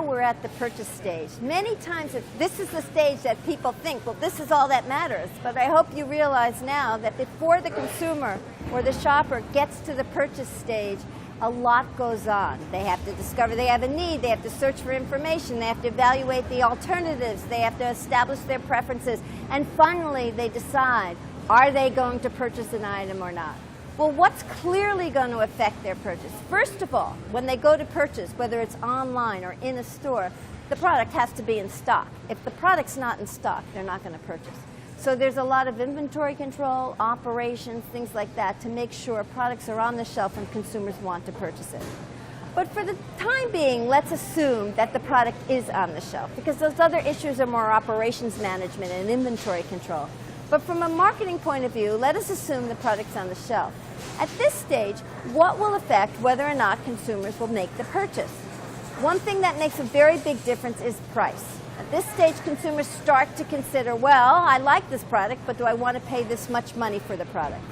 now we're at the purchase stage. Many times this is the stage that people think, well, this is all that matters. But I hope you realize now that before the consumer or the shopper gets to the purchase stage, a lot goes on. They have to discover they have a need, they have to search for information, they have to evaluate the alternatives, they have to establish their preferences, and finally they decide, are they going to purchase an item or not? Well, what's clearly going to affect their purchase? First of all, when they go to purchase, whether it's online or in a store, the product has to be in stock. If the product's not in stock, they're not going to purchase. So there's a lot of inventory control, operations, things like that to make sure products are on the shelf and consumers want to purchase it. But for the time being, let's assume that the product is on the shelf, because those other issues are more operations management and inventory control. But from a marketing point of view, let us assume the product's on the shelf. At this stage, what will affect whether or not consumers will make the purchase? One thing that makes a very big difference is price. At this stage, consumers start to consider, well, I like this product, but do I want to pay this much money for the product?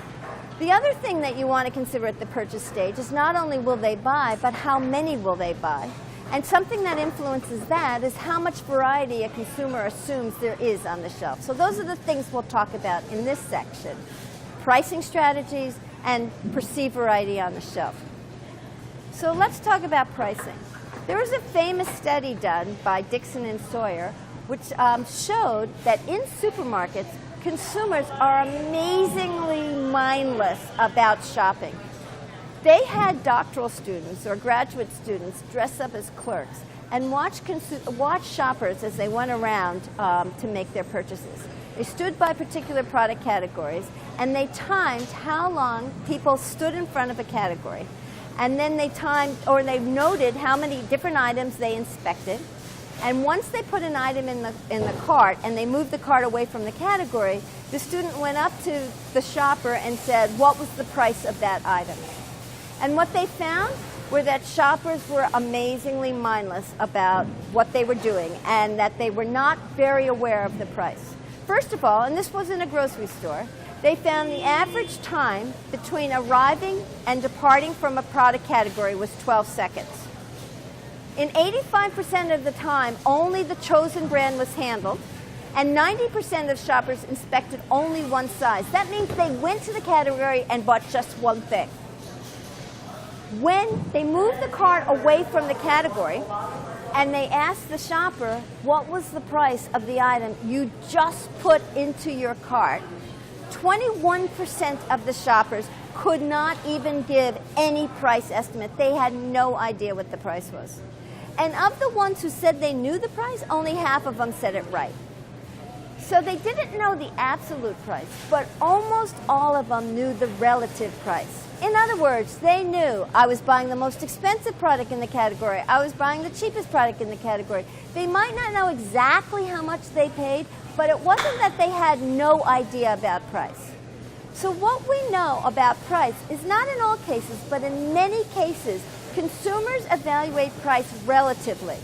The other thing that you want to consider at the purchase stage is not only will they buy, but how many will they buy? And something that influences that is how much variety a consumer assumes there is on the shelf. So those are the things we'll talk about in this section. Pricing strategies and perceived variety on the shelf. So let's talk about pricing. There was a famous study done by Dixon and Sawyer which showed that in supermarkets, consumers are amazingly mindless about shopping. They had doctoral students or graduate students dress up as clerks and watch shoppers as they went around to make their purchases. They stood by particular product categories and they timed how long people stood in front of a category. And then they noted how many different items they inspected. And once they put an item in the cart and they moved the cart away from the category, the student went up to the shopper and said, what was the price of that item? And what they found were that shoppers were amazingly mindless about what they were doing and that they were not very aware of the price. First of all, and this was in a grocery store, they found the average time between arriving and departing from a product category was 12 seconds. In 85% of the time, only the chosen brand was handled, and 90% of shoppers inspected only one size. That means they went to the category and bought just one thing. When they moved the cart away from the category and they asked the shopper what was the price of the item you just put into your cart, 21% of the shoppers could not even give any price estimate. They had no idea what the price was. And of the ones who said they knew the price, only half of them said it right. So they didn't know the absolute price, but almost all of them knew the relative price. In other words, they knew I was buying the most expensive product in the category, I was buying the cheapest product in the category. They might not know exactly how much they paid, but it wasn't that they had no idea about price. So what we know about price is not in all cases, but in many cases, consumers evaluate price relatively.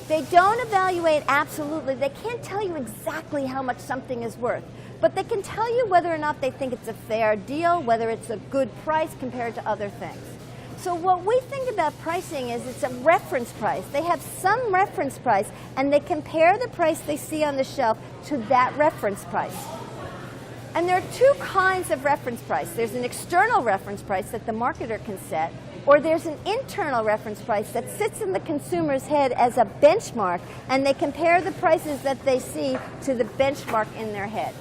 They don't evaluate absolutely. They can't tell you exactly how much something is worth, but they can tell you whether or not they think it's a fair deal, whether it's a good price compared to other things. So what we think about pricing is it's a reference price. They have some reference price, and they compare the price they see on the shelf to that reference price. And there are two kinds of reference price. There's an external reference price that the marketer can set, or there's an internal reference price that sits in the consumer's head as a benchmark, and they compare the prices that they see to the benchmark in their head.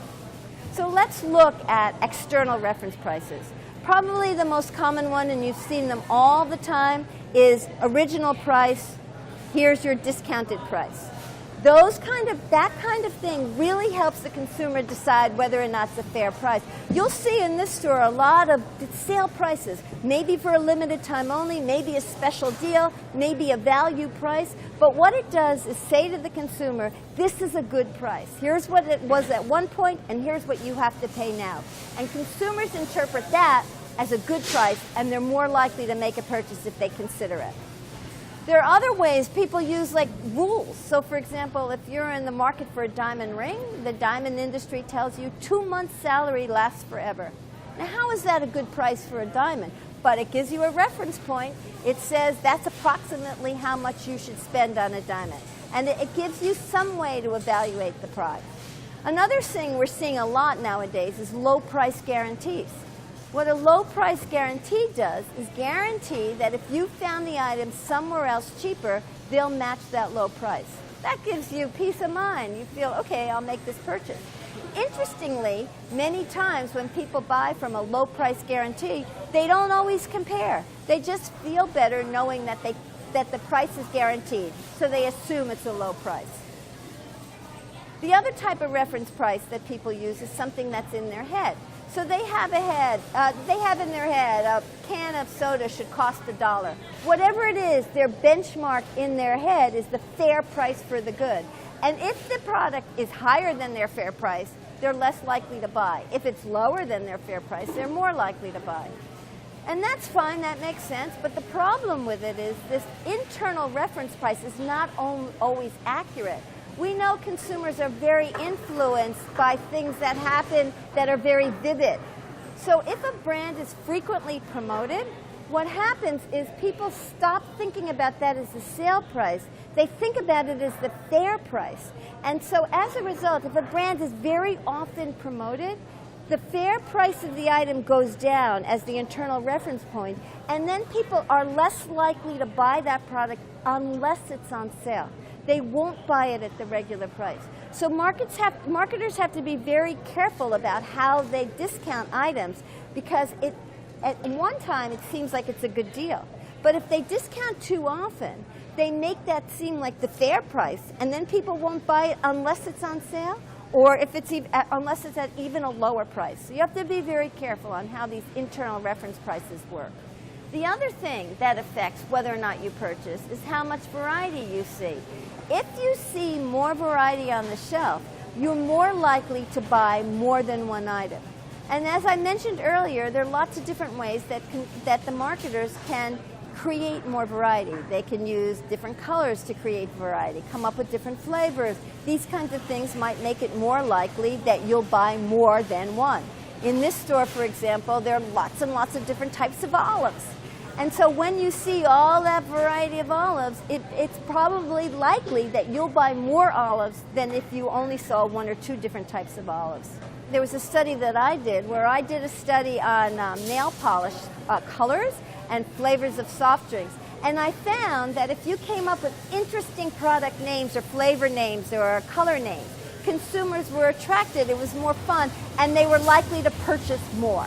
So let's look at external reference prices. Probably the most common one, and you've seen them all the time, is original price, here's your discounted price. That kind of thing really helps the consumer decide whether or not it's a fair price. You'll see in this store a lot of sale prices, maybe for a limited time only, maybe a special deal, maybe a value price. But what it does is say to the consumer, this is a good price. Here's what it was at one point, and here's what you have to pay now. And consumers interpret that as a good price, and they're more likely to make a purchase if they consider it. There are other ways people use like rules. So for example, if you're in the market for a diamond ring, the diamond industry tells you 2 months' salary lasts forever. Now how is that a good price for a diamond? but it gives you a reference point. It says that's approximately how much you should spend on a diamond. And it gives you some way to evaluate the price. Another thing we're seeing a lot nowadays is low price guarantees. What a low price guarantee does is guarantee that if you found the item somewhere else cheaper, they'll match that low price. That gives you peace of mind. You feel, okay, I'll make this purchase. Interestingly, many times when people buy from a low price guarantee, they don't always compare. They just feel better knowing that the price is guaranteed, so they assume it's a low price. The other type of reference price that people use is something that's in their head. So they have in their head a can of soda should cost $1. Whatever it is, their benchmark in their head is the fair price for the good. And if the product is higher than their fair price, they're less likely to buy. If it's lower than their fair price, they're more likely to buy. And that's fine, that makes sense, but the problem with it is this internal reference price is not always accurate. We know consumers are very influenced by things that happen that are very vivid. So if a brand is frequently promoted, what happens is people stop thinking about that as the sale price. They think about it as the fair price. And so as a result, if a brand is very often promoted, the fair price of the item goes down as the internal reference point, and then people are less likely to buy that product unless it's on sale. They won't buy it at the regular price. So marketers have to be very careful about how they discount items, because at one time it seems like it's a good deal. But if they discount too often, they make that seem like the fair price, and then people won't buy it unless it's on sale, or if it's unless it's at even a lower price. So you have to be very careful on how these internal reference prices work. The other thing that affects whether or not you purchase is how much variety you see. If you see more variety on the shelf, you're more likely to buy more than one item. And as I mentioned earlier, there are lots of different ways that the marketers can create more variety. They can use different colors to create variety, come up with different flavors. These kinds of things might make it more likely that you'll buy more than one. In this store, for example, there are lots and lots of different types of olives. And so when you see all that variety of olives, it's probably likely that you'll buy more olives than if you only saw one or two different types of olives. There was a study that I did where I did a study on nail polish colors and flavors of soft drinks. And I found that if you came up with interesting product names or flavor names or color names, consumers were attracted, it was more fun, and they were likely to purchase more.